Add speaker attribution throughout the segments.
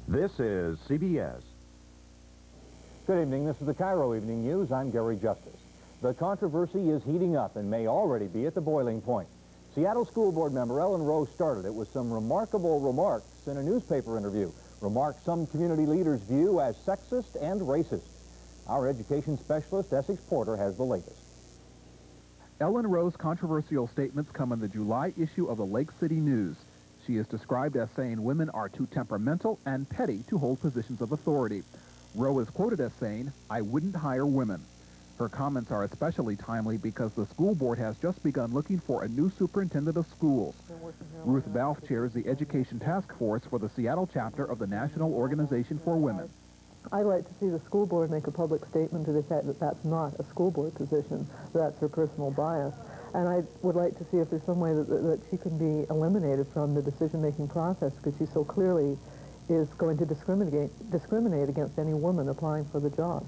Speaker 1: This is CBS. Good evening. This is the KIRO Evening News. I'm Gary Justice. The controversy is heating up and may already be at the boiling point. Seattle School Board member Ellen Rowe started it with some remarkable remarks in a newspaper interview. Remarks some community leaders view as sexist and racist. Our education specialist, Essex Porter, has the latest.
Speaker 2: Ellen Rowe's controversial statements come in the July issue of the Lake City News. She is described as saying women are too temperamental and petty to hold positions of authority. Rowe is quoted as saying, "I wouldn't hire women." Her comments are especially timely because the school board has just begun looking for a new superintendent of schools. Ruth Balfe chairs the Education Task Force for the Seattle chapter of the National Organization for Women.
Speaker 3: I'd like to see the school board make a public statement to the effect that that's not a school board position, that's her personal bias. And I would like to see if there's some way that she can be eliminated from the decision-making process, because she so clearly is going to discriminate against any woman applying for the job.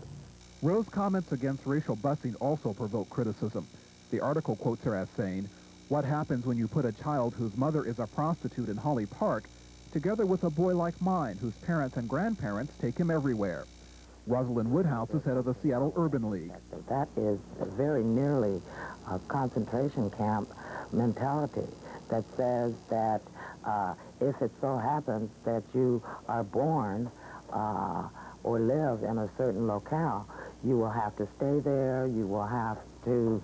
Speaker 2: Rowe's comments against racial busing also provoke criticism. The article quotes her as saying, "What happens when you put a child whose mother is a prostitute in Holly Park together with a boy like mine whose parents and grandparents take him everywhere?" Rosalind Woodhouse is head of the Seattle Urban League.
Speaker 4: That is very nearly a concentration camp mentality that says that if it so happens that you are born or live in a certain locale, you will have to stay there, you will have to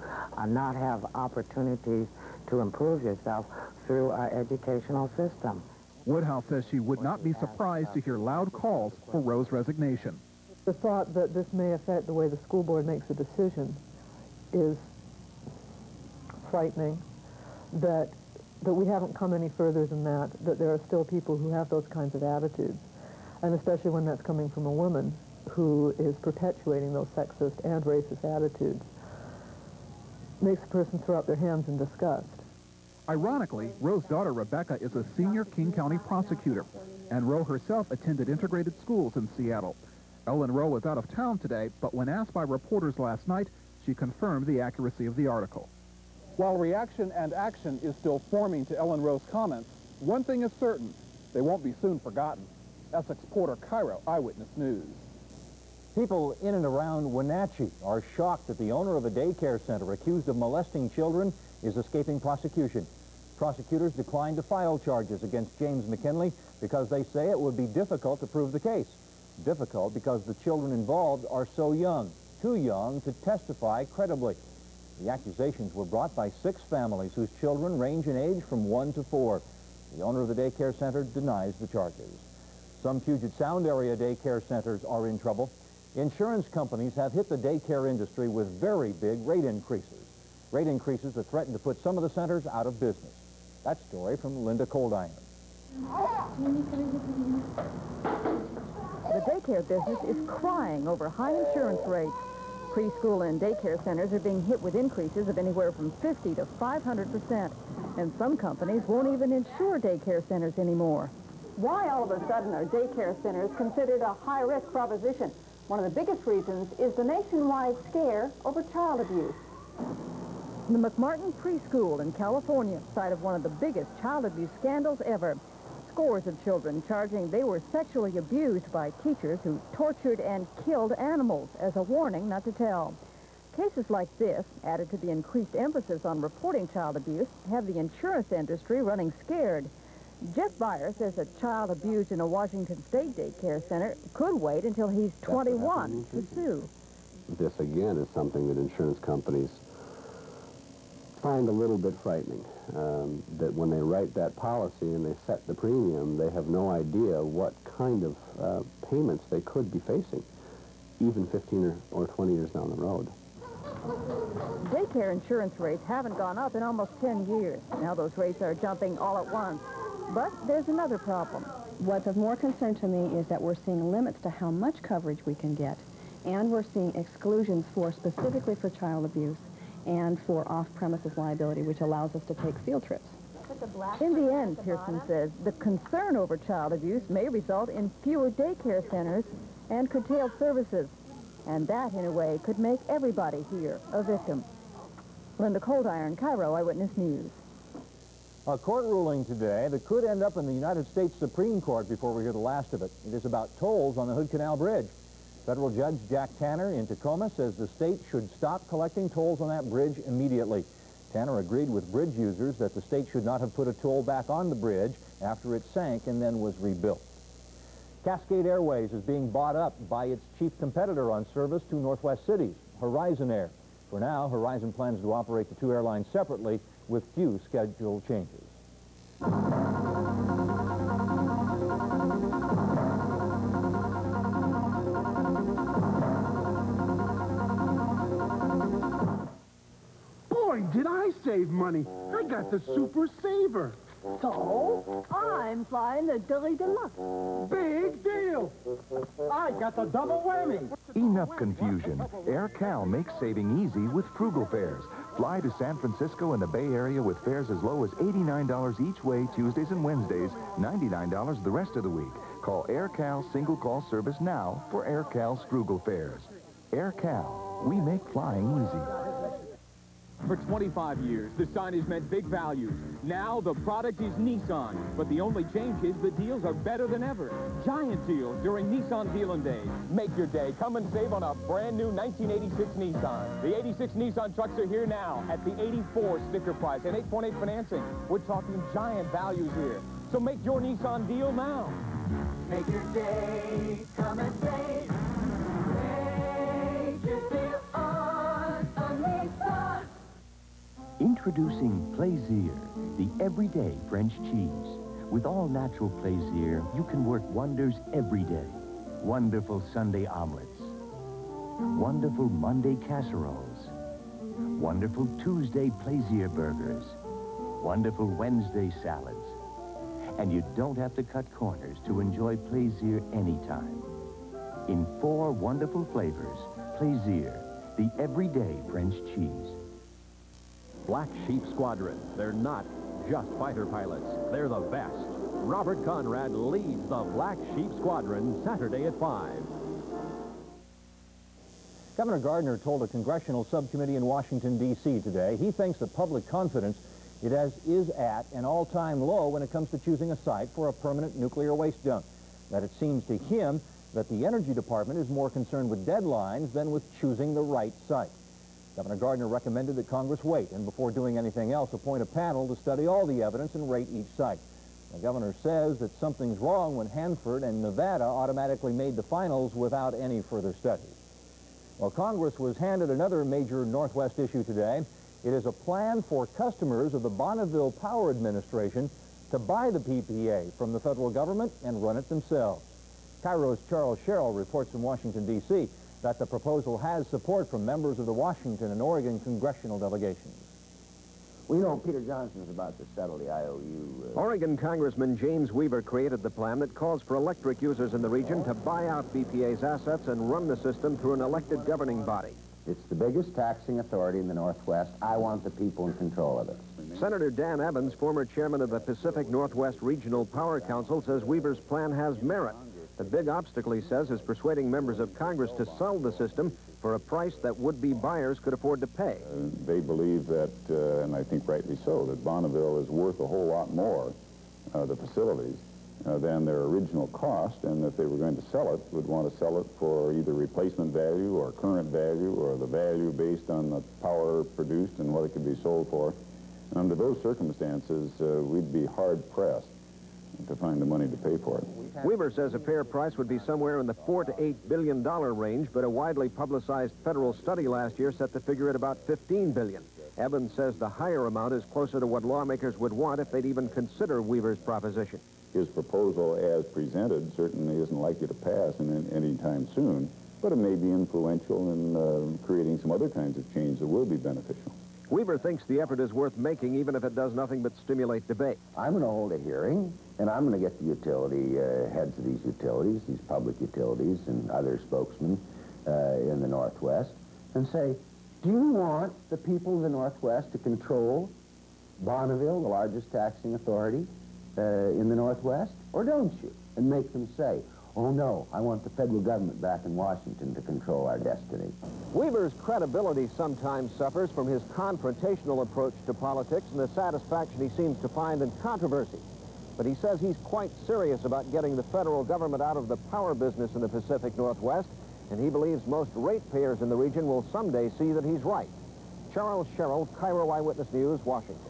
Speaker 4: not have opportunities to improve yourself through our educational system.
Speaker 2: Woodhouse says she would not be surprised to hear loud calls for Rowe's resignation.
Speaker 3: The thought that this may affect the way the school board makes a decision is frightening, that we haven't come any further than that there are still people who have those kinds of attitudes, and especially when that's coming from a woman who is perpetuating those sexist and racist attitudes. Makes a person throw up their hands in disgust.
Speaker 2: Ironically, Rowe's daughter, Rebecca, is a senior King County prosecutor, and Rowe herself attended integrated schools in Seattle. Ellen Rowe is out of town today, but when asked by reporters last night, she confirmed the accuracy of the article.
Speaker 5: While reaction and action is still forming to Ellen Rowe's comments, one thing is certain, they won't be soon forgotten. Essex Porter, KIRO Eyewitness News.
Speaker 1: People in and around Wenatchee are shocked that the owner of a daycare center accused of molesting children is escaping prosecution. Prosecutors declined to file charges against James McKinley because they say it would be difficult to prove the case. Difficult because the children involved are so young, too young to testify credibly. The accusations were brought by 6 families whose children range in age from 1 to 4. The owner of the daycare center denies the charges. Some Puget Sound area daycare centers are in trouble. Insurance companies have hit the daycare industry with very big rate increases. Rate increases that threaten to put some of the centers out of business. That story from Linda Coldiron.
Speaker 6: The daycare business is crying over high insurance rates. Preschool and daycare centers are being hit with increases of anywhere from 50 to 500%. And some companies won't even insure daycare centers anymore. Why all of a sudden are daycare centers considered a high-risk proposition? One of the biggest reasons is the nationwide scare over child abuse. The McMartin Preschool in California, site of one of the biggest child abuse scandals ever. Scores of children charging they were sexually abused by teachers who tortured and killed animals as a warning not to tell. Cases like this, added to the increased emphasis on reporting child abuse, have the insurance industry running scared. Jeff Byer says a child abused in a Washington State daycare center could wait until he's 21 to sue.
Speaker 7: This, again, is something that insurance companies find a little bit frightening, that when they write that policy and they set the premium, they have no idea what kind of payments they could be facing, even 15 or 20 years down the road.
Speaker 6: Daycare insurance rates haven't gone up in almost 10 years. Now those rates are jumping all at once. But there's another problem.
Speaker 8: What's of more concern to me is that we're seeing limits to how much coverage we can get, and we're seeing exclusions specifically for child abuse and for off-premises liability, which allows us to take field trips.
Speaker 6: In the end, Pearson says, the concern over child abuse may result in fewer daycare centers and curtailed services. And that, in a way, could make everybody here a victim. Linda Coldiron, KIRO Eyewitness News.
Speaker 1: A court ruling today that could end up in the United States Supreme Court before we hear the last of it. It is about tolls on the Hood Canal Bridge. Federal Judge Jack Tanner in Tacoma says the state should stop collecting tolls on that bridge immediately. Tanner agreed with bridge users that the state should not have put a toll back on the bridge after it sank and then was rebuilt. Cascade Airways is being bought up by its chief competitor on service to Northwest cities, Horizon Air. For now, Horizon plans to operate the two airlines separately with few schedule changes.
Speaker 9: Boy, did I save money. I got the Super Saver.
Speaker 6: So, I'm flying the Dilly Deluxe.
Speaker 9: Big deal. I got the double whammy.
Speaker 10: Enough confusion. Air Cal makes saving easy with frugal fares. Fly to San Francisco and the Bay Area with fares as low as $89 each way Tuesdays and Wednesdays, $99 the rest of the week. Call Air Cal single call service now for Air Cal's frugal fares. Air Cal, we make flying easy.
Speaker 11: For 25 years, the sign has meant big values. Now, the product is Nissan, but the only change is the deals are better than ever. Giant deals during Nissan Dealin' Days. Make your day. Come and save on a brand new 1986 Nissan. The 86 Nissan trucks are here now at the 84 sticker price and 8.8 financing. We're talking giant values here. So make your Nissan deal now.
Speaker 12: Make your day. Come and save. Make your deal on a Nissan.
Speaker 13: Introducing Plaisir, the everyday French cheese. With all natural Plaisir, you can work wonders every day. Wonderful Sunday omelets. Wonderful Monday casseroles. Wonderful Tuesday Plaisir burgers. Wonderful Wednesday salads. And you don't have to cut corners to enjoy Plaisir anytime. In 4 wonderful flavors, Plaisir, the everyday French cheese.
Speaker 14: Black Sheep Squadron. They're not just fighter pilots. They're the best. Robert Conrad leads the Black Sheep Squadron Saturday at 5.
Speaker 1: Governor Gardner told a congressional subcommittee in Washington, D.C. today he thinks that public confidence is at an all-time low when it comes to choosing a site for a permanent nuclear waste dump. That it seems to him that the Energy Department is more concerned with deadlines than with choosing the right site. Governor Gardner recommended that Congress wait and before doing anything else appoint a panel to study all the evidence and rate each site. The governor says that something's wrong when Hanford and Nevada automatically made the finals without any further study. Well, Congress was handed another major Northwest issue today. It is a plan for customers of the Bonneville Power Administration to buy the PPA from the federal government and run it themselves. KIRO's Charles Sherrill reports from Washington, D.C. that the proposal has support from members of the Washington and Oregon congressional delegations.
Speaker 15: We know Peter Johnson's about to settle the IOU.
Speaker 14: Oregon Congressman James Weaver created the plan that calls for electric users in the region to buy out BPA's assets and run the system through an elected governing body.
Speaker 15: It's the biggest taxing authority in the Northwest. I want the people in control of it.
Speaker 14: Senator Dan Evans, former chairman of the Pacific Northwest Regional Power Council, says Weaver's plan has merit. The big obstacle, he says, is persuading members of Congress to sell the system for a price that would-be buyers could afford to pay.
Speaker 16: They believe that, and I think rightly so, that Bonneville is worth a whole lot more, the facilities, than their original cost, and if they were going to sell it, would want to sell it for either replacement value or current value or the value based on the power produced and what it could be sold for. And under those circumstances, we'd be hard-pressed to find the money to pay for it.
Speaker 14: Weaver says a fair price would be somewhere in the $4 to $8 billion range, but a widely publicized federal study last year set the figure at about $15 billion. Evans says the higher amount is closer to what lawmakers would want if they'd even consider Weaver's proposition.
Speaker 16: His proposal as presented certainly isn't likely to pass any time soon, but it may be influential in creating some other kinds of change that will be beneficial.
Speaker 14: Weaver thinks the effort is worth making, even if it does nothing but stimulate debate.
Speaker 15: I'm going to hold a hearing, and I'm going to get the utility heads of these utilities, these public utilities, and other spokesmen in the Northwest, and say, do you want the people of the Northwest to control Bonneville, the largest taxing authority in the Northwest, or don't you? And make them say, Oh, no, I want the federal government back in Washington to control our destiny.
Speaker 14: Weaver's credibility sometimes suffers from his confrontational approach to politics and the satisfaction he seems to find in controversy. But he says he's quite serious about getting the federal government out of the power business in the Pacific Northwest, and he believes most ratepayers in the region will someday see that he's right. Charles Sherrill, KIRO Eyewitness News, Washington.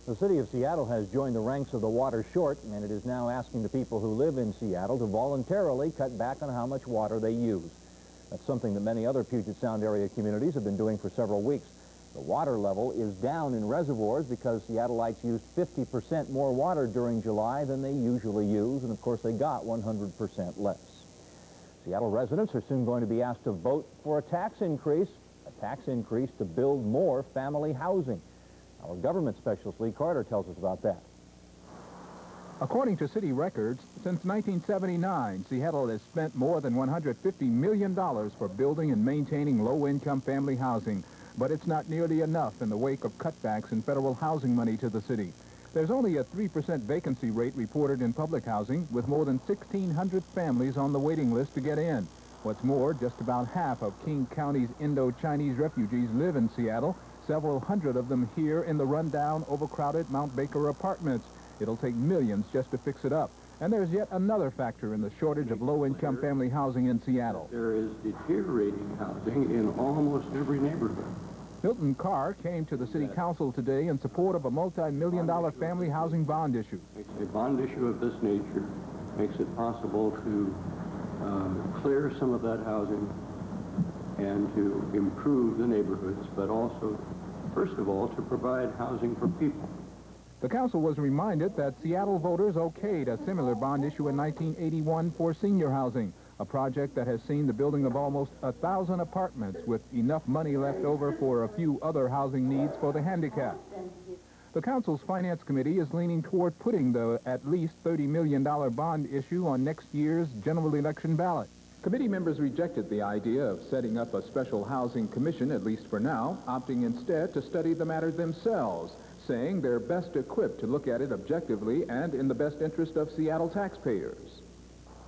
Speaker 1: The city of Seattle has joined the ranks of the water short, and it is now asking the people who live in Seattle to voluntarily cut back on how much water they use. That's something that many other Puget Sound area communities have been doing for several weeks. The water level is down in reservoirs because Seattleites used 50% more water during July than they usually use, and of course they got 100% less. Seattle residents are soon going to be asked to vote for a tax increase to build more family housing. Our government specialist Lee Carter tells us about that.
Speaker 2: According to city records, since 1979, Seattle has spent more than $150 million for building and maintaining low-income family housing. But it's not nearly enough in the wake of cutbacks in federal housing money to the city. There's only a 3% vacancy rate reported in public housing, with more than 1,600 families on the waiting list to get in. What's more, just about half of King County's Indo-Chinese refugees live in Seattle, several hundred of them here in the rundown, overcrowded Mount Baker apartments. It'll take millions just to fix it up. And there's yet another factor in the shortage of low-income family housing in Seattle.
Speaker 17: There is deteriorating housing in almost every neighborhood.
Speaker 2: Milton Carr came to the city council today in support of a multi-million-dollar family housing bond issue.
Speaker 17: A bond issue of this nature makes it possible to clear some of that housing and to improve the neighborhoods, but also, first of all, to provide housing for people.
Speaker 2: The council was reminded that Seattle voters okayed a similar bond issue in 1981 for senior housing, a project that has seen the building of almost 1,000 apartments with enough money left over for a few other housing needs for the handicapped. The council's finance committee is leaning toward putting the at least $30 million bond issue on next year's general election ballot. Committee members rejected the idea of setting up a special housing commission, at least for now, opting instead to study the matter themselves, saying they're best equipped to look at it objectively and in the best interest of Seattle taxpayers.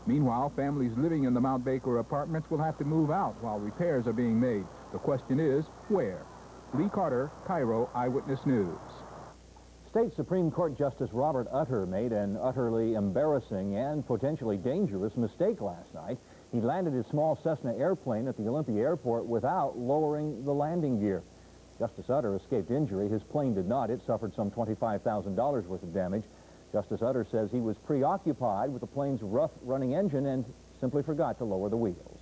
Speaker 2: Meanwhile, families living in the Mount Baker apartments will have to move out while repairs are being made. The question is, where? Lee Carter, KIRO Eyewitness News.
Speaker 1: State Supreme Court Justice Robert Utter made an utterly embarrassing and potentially dangerous mistake last night. He landed his small Cessna airplane at the Olympia Airport without lowering the landing gear. Justice Utter escaped injury. His plane did not. It suffered some $25,000 worth of damage. Justice Utter says he was preoccupied with the plane's rough running engine and simply forgot to lower the wheels.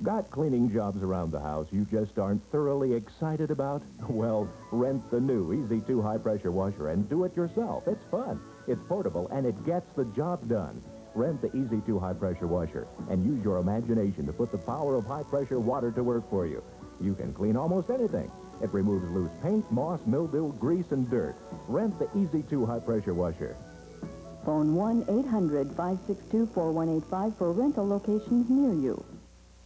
Speaker 18: Got cleaning jobs around the house you just aren't thoroughly excited about? Well, rent the new Easy 2 high-pressure washer and do it yourself. It's fun, it's portable, and it gets the job done. Rent the Easy 2 high-pressure washer and use your imagination to put the power of high-pressure water to work for you. You can clean almost anything. It removes loose paint, moss, mildew, grease, and dirt. Rent the Easy 2 high-pressure washer.
Speaker 19: Phone 1-800-562-4185 for rental locations near you.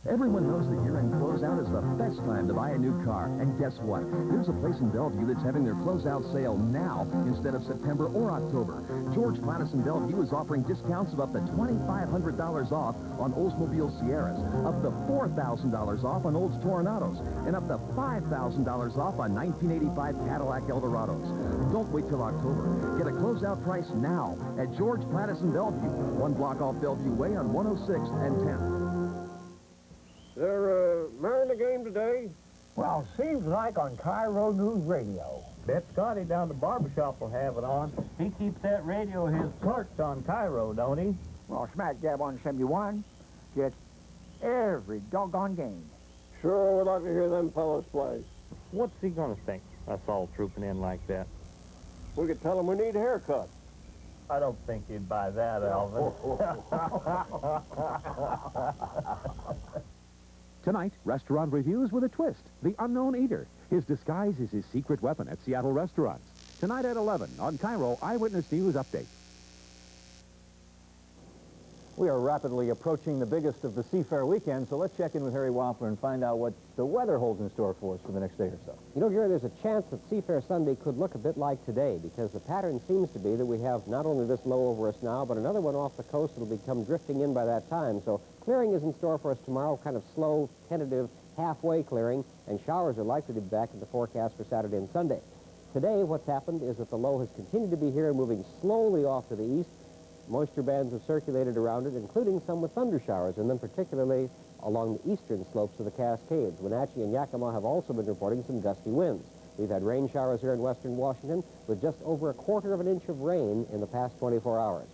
Speaker 20: Everyone knows that year-end closeout is the best time to buy a new car. And guess what? There's a place in Bellevue that's having their closeout sale now instead of September or October. George Plattis in Bellevue is offering discounts of up to $2,500 off on Oldsmobile Sierras, up to $4,000 off on Olds Toronados, and up to $5,000 off on 1985 Cadillac Eldorados. Don't wait till October. Get a closeout price now at George Plattis in Bellevue, one block off Bellevue Way on 106th and 10th.
Speaker 9: They're marrying the game today?
Speaker 21: Well, seems like on KIRO News Radio. Bet Scotty down the barbershop will have it on. He keeps that radio of his perched on KIRO, don't he?
Speaker 22: Well, Smack Dab on 71 gets every doggone game.
Speaker 9: Sure would like to hear them fellas play.
Speaker 21: What's he gonna think, us all trooping in like that?
Speaker 9: We could tell him we need a haircut.
Speaker 21: I don't think he'd buy that, Alvin.
Speaker 18: Tonight, restaurant reviews with a twist. The Unknown Eater. His disguise is his secret weapon at Seattle restaurants. Tonight at 11 on KIRO Eyewitness News Update.
Speaker 1: We are rapidly approaching the biggest of the Seafair weekend, so let's check in with Harry Wampler and find out what the weather holds in store for us for the next day or so.
Speaker 3: You know, Gary, there's a chance that Seafair Sunday could look a bit like today, because the pattern seems to be that we have not only this low over us now, but another one off the coast that'll become drifting in by that time. So clearing is in store for us tomorrow, kind of slow, tentative, halfway clearing, and showers are likely to be back in the forecast for Saturday and Sunday. Today, what's happened is that the low has continued to be here, moving slowly off to the east. Moisture bands have circulated around it, including some with thunder showers, and then particularly along the eastern slopes of the Cascades. Wenatchee and Yakima have also been reporting some gusty winds. We've had rain showers here in western Washington with just over 1/4 of an inch of rain in the past 24 hours.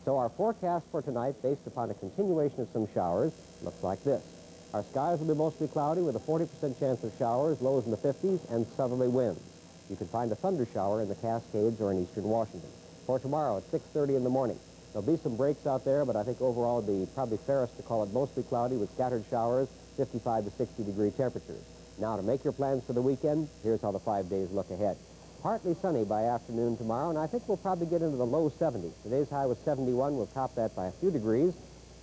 Speaker 3: So our forecast for tonight, based upon a continuation of some showers, looks like this. Our skies will be mostly cloudy with a 40% chance of showers, lows in the 50s, and southerly winds. You can find a thunder shower in the Cascades or in eastern Washington. For tomorrow at 6:30 in the morning, there'll be some breaks out there, but I think overall it'd be probably fairest to call it mostly cloudy with scattered showers, 55 to 60-degree temperatures. Now, to make your plans for the weekend, here's how the 5 days look ahead. Partly sunny by afternoon tomorrow, and I think we'll probably get into the low 70s. Today's high was 71. We'll top that by a few degrees.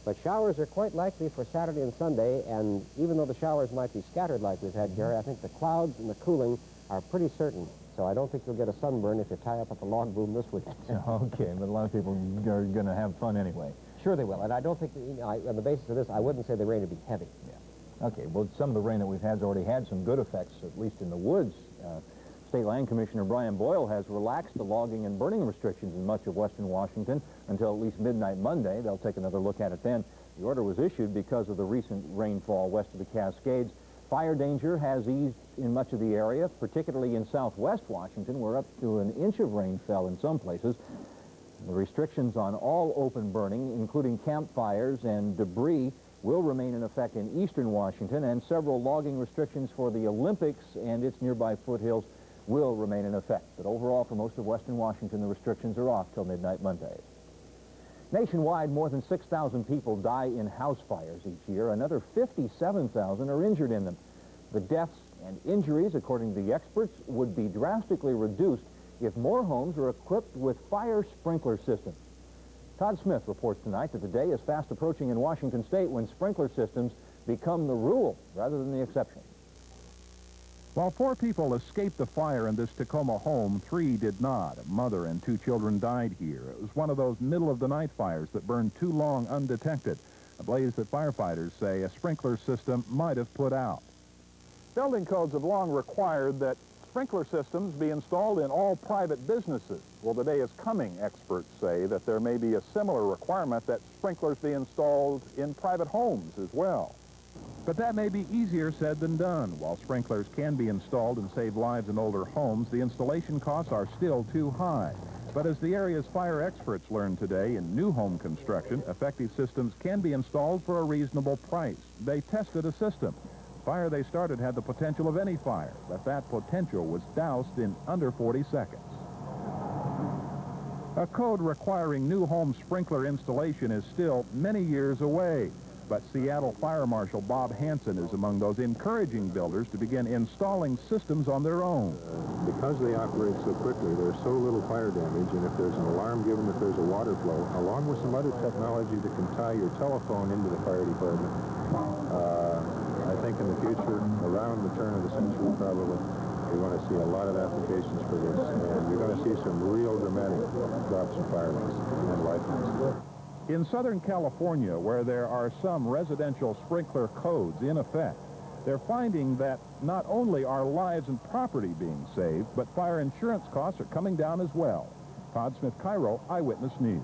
Speaker 3: But showers are quite likely for Saturday and Sunday, and even though the showers might be scattered like we've had, Gary, I think the clouds and the cooling are pretty certain. So I don't think you'll get a sunburn if you tie up at the log boom this weekend.
Speaker 1: Okay, but a lot of people are going to have fun anyway.
Speaker 3: Sure they will, and I don't think, you know, on the basis of this, I wouldn't say the rain would be heavy.
Speaker 1: Yeah. Okay, well, some of the rain that we've had has already had some good effects, at least in the woods. State Land Commissioner Brian Boyle has relaxed the logging and burning restrictions in much of western Washington until at least midnight Monday. They'll take another look at it then. The order was issued because of the recent rainfall west of the Cascades. Fire danger has eased in much of the area, particularly in southwest Washington, where up to an inch of rain fell in some places. The restrictions on all open burning, including campfires and debris, will remain in effect in eastern Washington, and several logging restrictions for the Olympics and its nearby foothills will remain in effect. But overall, for most of western Washington, the restrictions are off till midnight Monday. Nationwide, more than 6,000 people die in house fires each year. Another 57,000 are injured in them. The deaths and injuries, according to the experts, would be drastically reduced if more homes are equipped with fire sprinkler systems. Todd Smith reports tonight that the day is fast approaching in Washington State when sprinkler systems become the rule rather than the exception.
Speaker 2: While 4 people escaped the fire in this Tacoma home, 3 did not. A mother and 2 children died here. It was one of those middle-of-the-night fires that burned too long undetected, a blaze that firefighters say a sprinkler system might have put out.
Speaker 5: Building codes have long required that sprinkler systems be installed in all private businesses. Well, the day is coming, experts say, that there may be a similar requirement that sprinklers be installed in private homes as well.
Speaker 2: But that may be easier said than done. While sprinklers can be installed and save lives in older homes, the installation costs are still too high. But as the area's fire experts learned today, in new home construction, effective systems can be installed for a reasonable price. They tested a system. The fire they started had the potential of any fire, but that potential was doused in under 40 seconds. A code requiring new home sprinkler installation is still many years away. But Seattle Fire Marshal Bob Hansen is among those encouraging builders to begin installing systems on their own.
Speaker 4: Because they operate so quickly, there's so little fire damage, and if there's an alarm given that there's a water flow, along with some other technology that can tie your telephone into the fire department, I think in the future, around the turn of the century probably, you're going to see a lot of applications for this, and you're going to see some real dramatic drops in fire loss and life loss.
Speaker 2: In Southern California, where there are some residential sprinkler codes in effect, they're finding that not only are lives and property being saved, but fire insurance costs are coming down as well. Todd Smith, KIRO, Eyewitness News.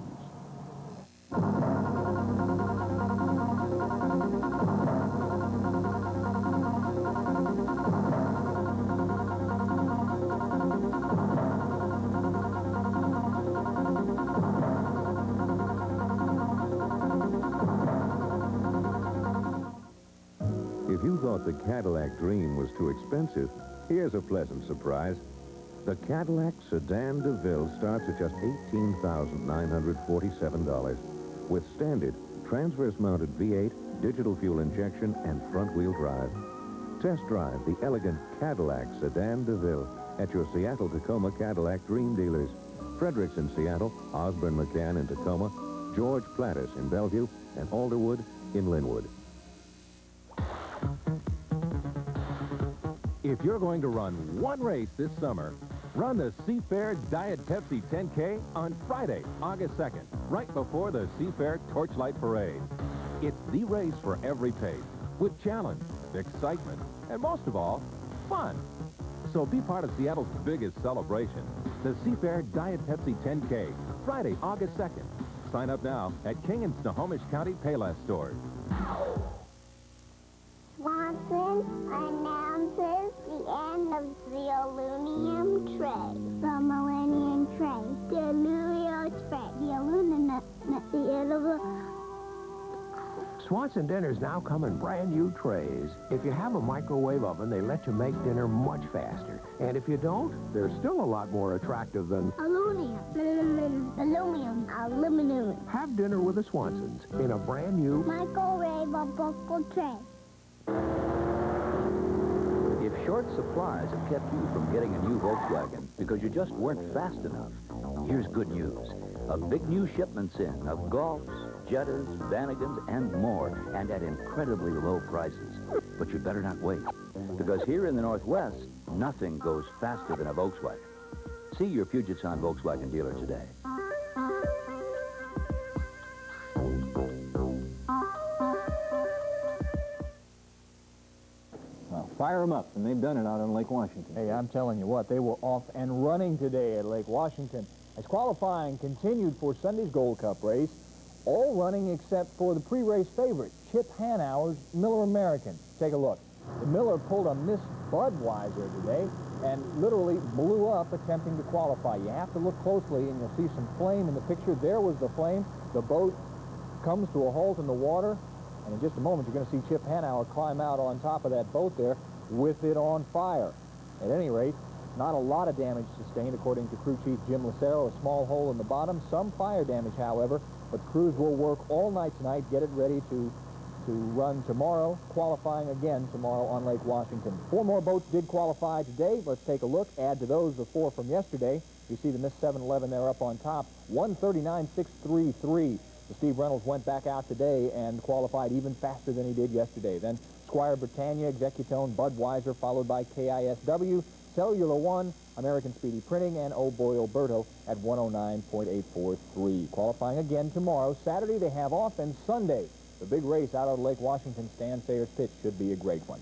Speaker 23: If you thought the Cadillac Dream was too expensive, here's a pleasant surprise. The Cadillac Sedan Deville starts at just $18,947 with standard transverse-mounted V8, digital fuel injection, and front-wheel drive. Test drive the elegant Cadillac Sedan Deville at your Seattle-Tacoma Cadillac Dream dealers. Fredericks in Seattle, Osborne McCann in Tacoma, George Plattis in Bellevue, and Alderwood in Linwood. If you're going to run one race this summer, run the Seafair Diet Pepsi 10K on Friday, August 2nd, right before the Seafair Torchlight Parade. It's the race for every pace, with challenge, excitement, and most of all, fun. So be part of Seattle's biggest celebration, the Seafair Diet Pepsi 10K, Friday, August 2nd. Sign up now at King and Snohomish County Payless stores.
Speaker 6: Swanson announces the end of the aluminum tray. The millennium tray. The aluminum tray. The aluminum, the end of the...
Speaker 14: Swanson dinners now come in brand new trays. If you have a microwave oven, they let you make dinner much faster. And if you don't, they're still a lot more attractive than...
Speaker 6: Aluminum. Aluminum. Aluminum.
Speaker 14: Have dinner with the Swansons in a brand new...
Speaker 6: microwave-able tray.
Speaker 7: If short supplies have kept you from getting a new Volkswagen because you just weren't fast enough, here's good news. A big new shipment's in of Golfs, Jettas, Vanagons, and more, and at incredibly low prices. But you'd better not wait, because here in the Northwest, nothing goes faster than a Volkswagen. See your Puget Sound Volkswagen dealer today.
Speaker 1: Fire them up, and they've done it out on Lake Washington.
Speaker 21: Hey, I'm telling you what, they were off and running today at Lake Washington as qualifying continued for Sunday's Gold Cup race, all running except for the pre-race favorite, Chip Hanauer's Miller American. Take a look. The Miller pulled a Miss Budweiser today and literally blew up attempting to qualify. You have to look closely, and you'll see some flame in the picture. There was the flame. The boat comes to a halt in the water, and in just a moment, you're going to see Chip Hanauer climb out on top of that boat there with it on fire. At any rate, not a lot of damage sustained, according to crew chief Jim Lucero. A small hole in the bottom, some fire damage, however, but crews will work all night tonight, get it ready to run tomorrow, qualifying again tomorrow on Lake Washington. 4 more boats did qualify today. Let's take a look. Add to those the 4 from yesterday. You see the Miss 711 there up on top, 139.633. So Steve Reynolds went back out today and qualified even faster than he did yesterday. Then Squire Britannia, Executone, Budweiser, followed by KISW, Cellular One, American Speedy Printing, and Oh Boy Alberto at 109.843. Qualifying again tomorrow. Saturday they have off, and Sunday, the big race out on Lake Washington, Stan Sayers Pitch, should be a great one.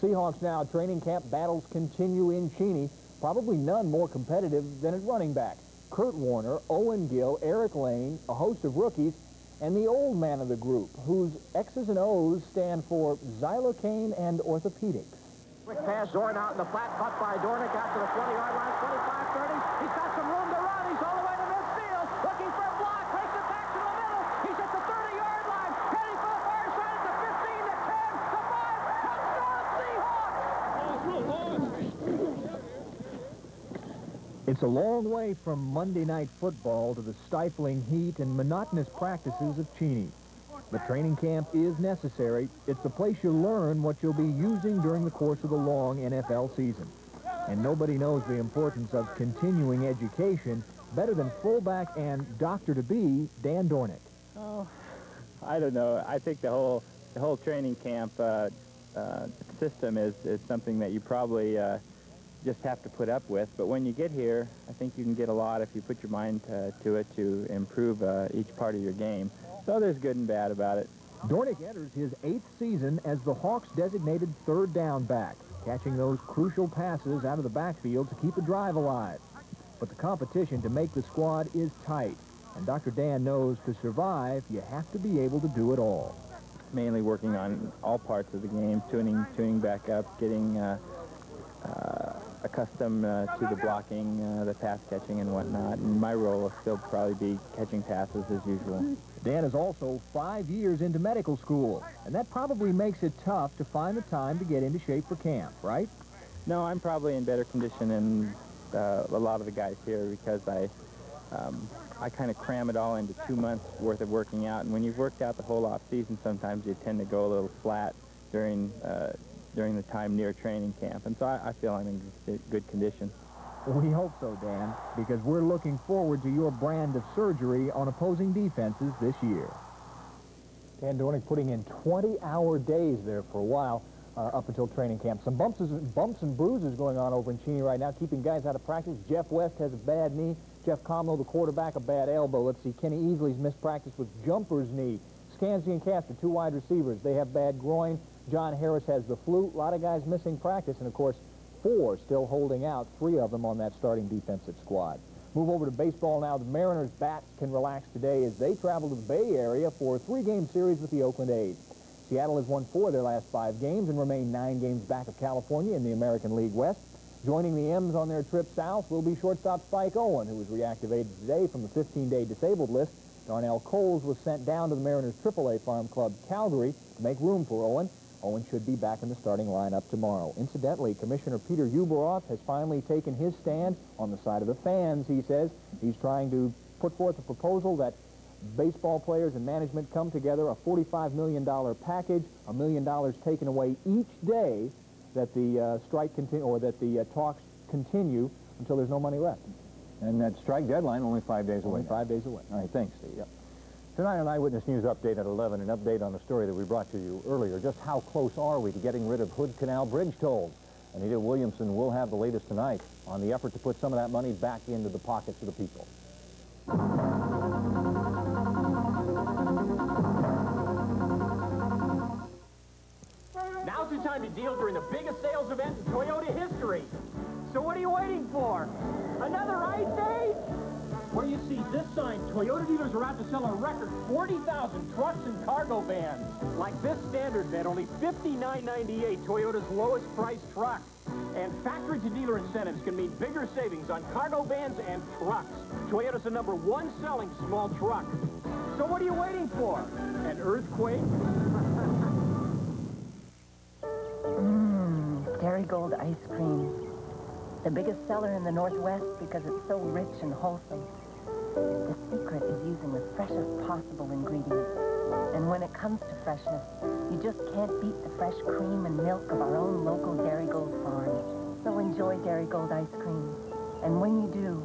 Speaker 21: Seahawks now, training camp battles continue in Cheney. Probably none more competitive than at running back. Kurt Warner, Owen Gill, Eric Lane, a host of rookies, and the old man of the group, whose X's and O's stand for xylocaine and orthopedics.
Speaker 22: Quick pass, Zorn out in the flat, caught by Dornick out to the 20-yard line, 25-30. He's got some room to run. He's all the way to midfield, looking for a block, takes it back to the middle. He's at the 30-yard line, heading for the far side at the 15, the 10, the 5, touchdown Seahawks!
Speaker 21: It's a long way from Monday night football to the stifling heat and monotonous practices of Cheney. But training camp is necessary. It's the place you learn what you'll be using during the course of the long NFL season. And nobody knows the importance of continuing education better than fullback and doctor-to-be Dan Dornick.
Speaker 8: Oh, I don't know. I think the whole training camp system is something that you probably just have to put up with. But when you get here, I think you can get a lot if you put your mind to it to improve each part of your game. So there's good and bad about it.
Speaker 21: Dornick enters his 8th season as the Hawks' designated third down back, catching those crucial passes out of the backfield to keep a drive alive. But the competition to make the squad is tight, and Dr. Dan knows to survive, you have to be able to do it all.
Speaker 8: Mainly working on all parts of the game, tuning back up, getting accustomed to the blocking, the pass catching and whatnot. And my role will still probably be catching passes as usual.
Speaker 21: Dan is also 5 years into medical school, and that probably makes it tough to find the time to get into shape for camp, right?
Speaker 8: No, I'm probably in better condition than a lot of the guys here because I kind of cram it all into 2 months worth of working out. And when you've worked out the whole off season, sometimes you tend to go a little flat during the time near training camp. And so I feel I'm in good condition.
Speaker 21: We hope so, Dan, because we're looking forward to your brand of surgery on opposing defenses this year. Dan Dornick putting in 20-hour days there for a while up until training camp. Some bumps and bruises going on over in Cheney right now, keeping guys out of practice. Jeff West has a bad knee. Jeff Comlow, the quarterback, a bad elbow. Let's see, Kenny Easley's missed practice with Jumper's knee. Scansey and Castor, two wide receivers, they have bad groin. John Harris has the flu. A lot of guys missing practice, and of course, 4 still holding out, 3 of them on that starting defensive squad. Move over to baseball now. The Mariners' bats can relax today as they travel to the Bay Area for a 3-game series with the Oakland A's. Seattle has won 4 of their last 5 games and remain 9 games back of California in the American League West. Joining the M's on their trip south will be shortstop Spike Owen, who was reactivated today from the 15-day disabled list. Darnell Coles was sent down to the Mariners' AAA farm club Calgary to make room for Owen. Owen should be back in the starting lineup tomorrow. Incidentally, Commissioner Peter Uberoth has finally taken his stand on the side of the fans, he says. He's trying to put forth a proposal that baseball players and management come together, a $45 million package, $1 million taken away each day that the strike continue, or that the talks continue until there's no money left.
Speaker 1: And that strike deadline only 5 days away.
Speaker 21: Only 5 days away.
Speaker 1: All right, thanks, Steve. Yep. Tonight on Eyewitness News Update at 11, an update on the story that we brought to you earlier. Just how close are we to getting rid of Hood Canal Bridge tolls? Anita Williamson will have the latest tonight on the effort to put some of that money back into the pockets of the people.
Speaker 22: Now's the time to deal during the biggest sales event in Toyota history. So what are you waiting for? Another ice age? Where you see this sign, Toyota dealers are out to sell a record 40,000 trucks and cargo vans. Like this standard van, only $59.98, Toyota's lowest price truck. And factory-to-dealer incentives can mean bigger savings on cargo vans and trucks. Toyota's the #1 selling small truck. So what are you waiting for? An earthquake?
Speaker 10: Dairy-Gold ice cream. The biggest seller in the Northwest because it's so rich and wholesome. The secret is using the freshest possible ingredients. And when it comes to freshness, you just can't beat the fresh cream and milk of our own local Dairy-Gold farm. So enjoy Dairy-Gold ice cream. And when you do,